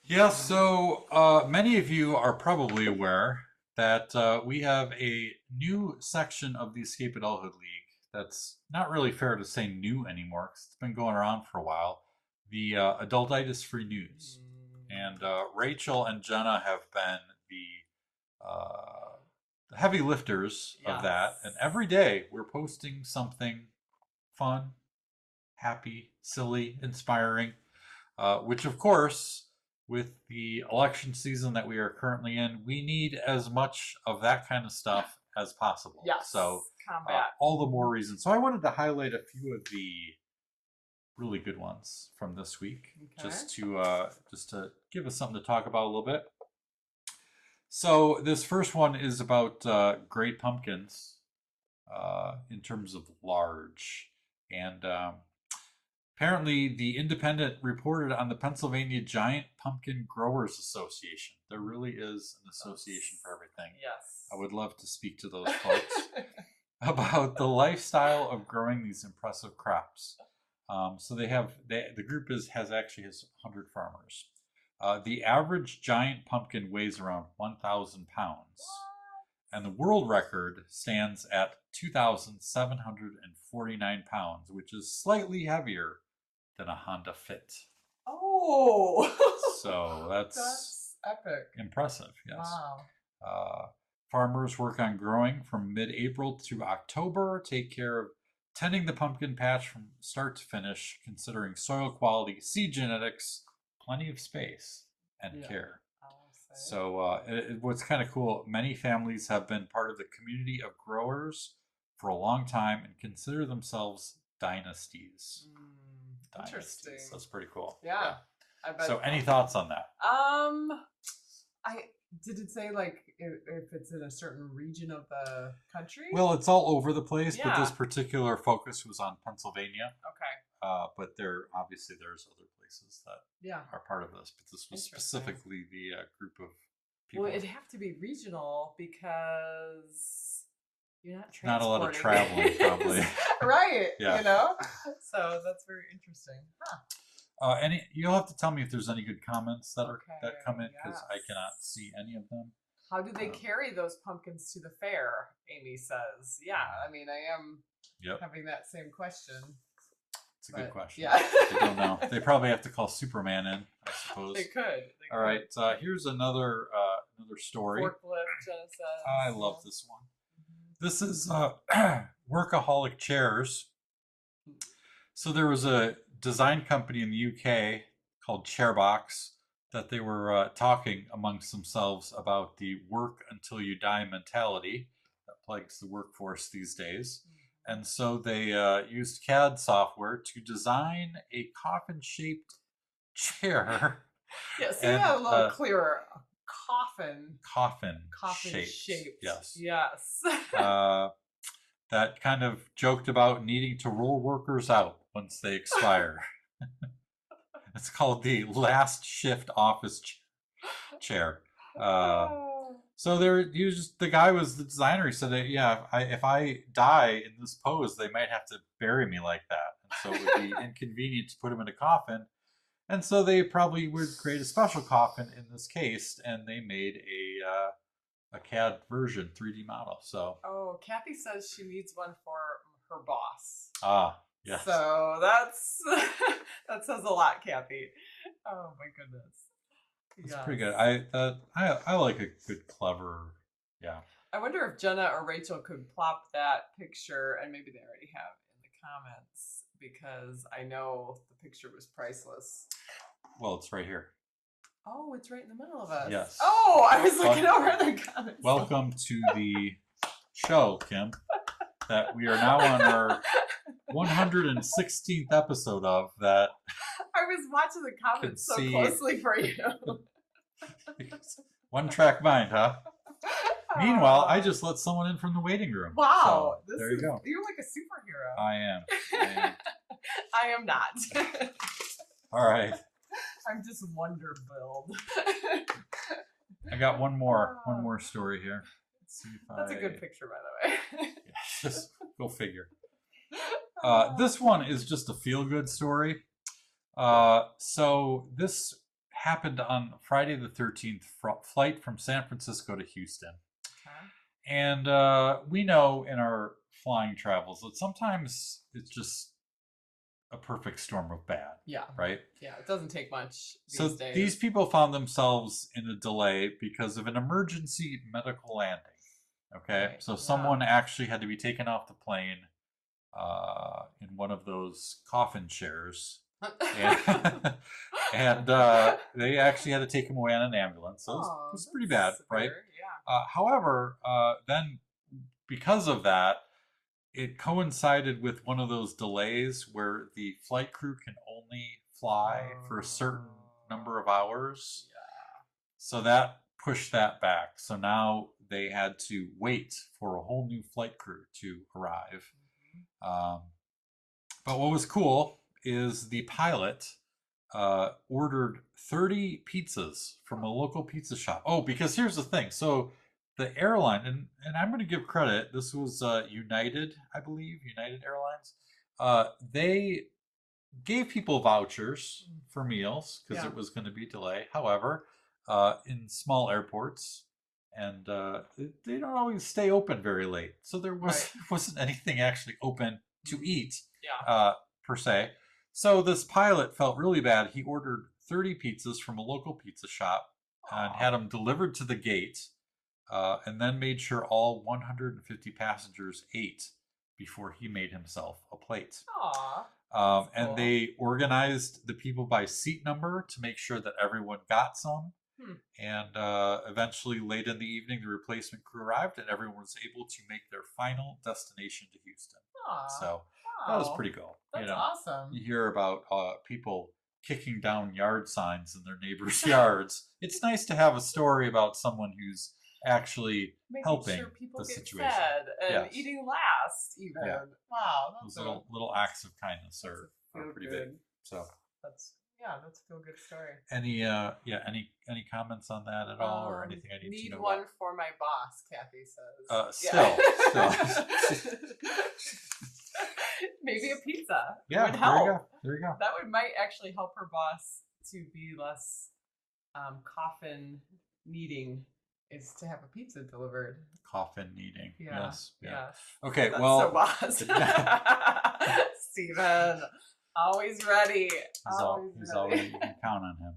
Yeah, so many of you are probably aware that we have a new section of the Escape Adulthood League that's not really fair to say new anymore because it's been going around for a while. The Adultitis-Free News. And Rachel and Jenna have been the heavy lifters of that. And every day we're posting something fun, happy, silly, inspiring, which of course, with the election season that we are currently in, we need as much of that kind of stuff as possible. Yes. So, Combat. all the more reason. So, I wanted to highlight a few of the really good ones from this week, Okay. just to give us something to talk about a little bit. So, this first one is about great pumpkins in terms of large. And apparently, the Independent reported on the Pennsylvania Giant Pumpkin Growers Association. There really is an association for everything. Yes. I would love to speak to those folks about the lifestyle of growing these impressive crops. So the group has 100 farmers. The average giant pumpkin weighs around 1,000 pounds. And the world record stands at 2,749 pounds, which is slightly heavier than a Honda Fit. Oh! So that's epic. Impressive, yes. Wow. Farmers work on growing from mid-April to October, take care of tending the pumpkin patch from start to finish, considering soil quality, seed genetics, plenty of space, and care. So what's kind of cool, many families have been part of the community of growers for a long time and consider themselves dynasties. Interesting. That's pretty cool. Yeah. I bet. So any thoughts on that? Did it say like if it's in a certain region of the country? Well, it's all over the place, Yeah. but this particular focus was on Pennsylvania. Okay. But there's other places that are part of this, but this was specifically the group of people. Well, it'd have to be regional because you're not transporting. Not a lot of traveling, probably. Right. Yeah. You know? So that's very interesting. Huh. You'll have to tell me if there's any good comments that come in because I cannot see any of them. How do they carry those pumpkins to the fair? Amy says. Yeah, I mean, I am having that same question. It's a good question. Yeah. I don't know. They probably have to call Superman in, I suppose. They could. All right. Here's another story. Forklift, Jenna says. I love this one. This is workaholic chairs. So there was a design company in the UK called Chairbox that they were talking amongst themselves about the work until you die mentality that plagues the workforce these days. And so they used CAD software to design a coffin-shaped chair. Yeah, see that a little clearer. Coffin shaped. Yes. Yes. That kind of joked about needing to roll workers out once they expire. It's called the last shift office chair. So the guy was the designer. He said, if I die in this pose, they might have to bury me like that. And so it would be inconvenient to put him in a coffin. And so they probably would create a special coffin in this case, and they made a CAD version 3D model. So. Oh, Kathy says she needs one for her boss. Yes. So that says a lot, Kathy. Oh my goodness. That's pretty good. I like a good, clever, I wonder if Jenna or Rachel could plop that picture, and maybe they already have in the comments, because I know the picture was priceless. Well, it's right here. Oh, it's right in the middle of us. Yes. Oh, I was looking over the comments. Welcome to the show, Kim, that we are now on our 116th episode of that. I was watching the comments so closely for you. One track mind, huh? Meanwhile, I just let someone in from the waiting room. Wow. So, there you go. You're like a superhero. I am. I am not. All right. I'm just Wonder Build. I got one more story here. Let's see if That's a good picture, by the way. Yeah, just go figure. This one is just a feel-good story. So this happened on Friday the 13th, flight from San Francisco to Houston. Okay. And we know in our flying travels that sometimes it's just a perfect storm of bad. Yeah. Right? Yeah, it doesn't take much So these days. these people found themselves in a delay because of an emergency medical landing. Okay? Right, So yeah. someone actually had to be taken off the plane in one of those coffin chairs. And they actually had to take him away on an ambulance. So it was pretty bad, right? Yeah. However, then because of that, it coincided with one of those delays where the flight crew can only fly for a certain number of hours. Yeah. So that pushed that back. So now they had to wait for a whole new flight crew to arrive. But what was cool is the pilot ordered 30 pizzas from a local pizza shop. Oh, because here's the thing. So the airline, and I'm going to give credit, this was United, I believe, United Airlines. They gave people vouchers for meals because it was going to be a delay. However, in small airports, and they don't always stay open very late. So there wasn't anything actually open to eat per se. So this pilot felt really bad. He ordered 30 pizzas from a local pizza shop and had them delivered to the gate, and then made sure all 150 passengers ate before he made himself a plate. And cool. they organized the people by seat number to make sure that everyone got some. And eventually, late in the evening, the replacement crew arrived and everyone was able to make their final destination to Houston. So that was pretty cool. That's awesome. You hear about people kicking down yard signs in their neighbors' yards. It's nice to have a story about someone who's actually helping sure people the get situation. Fed and eating last, even. Yeah. Wow, those little acts of kindness are pretty big. So that's a feel good story. Any comments on that at all, or anything I need to know? One about? For my boss, Kathy says. Still. Maybe a pizza. Yeah, would help. There you go. That might actually help her boss to be less coffin needing, is to have a pizza delivered. Coffin needing. Yeah. Yes. Yeah. Yes. Okay. That's well, so boss. Steven, always ready. He's always ready. You can count on him.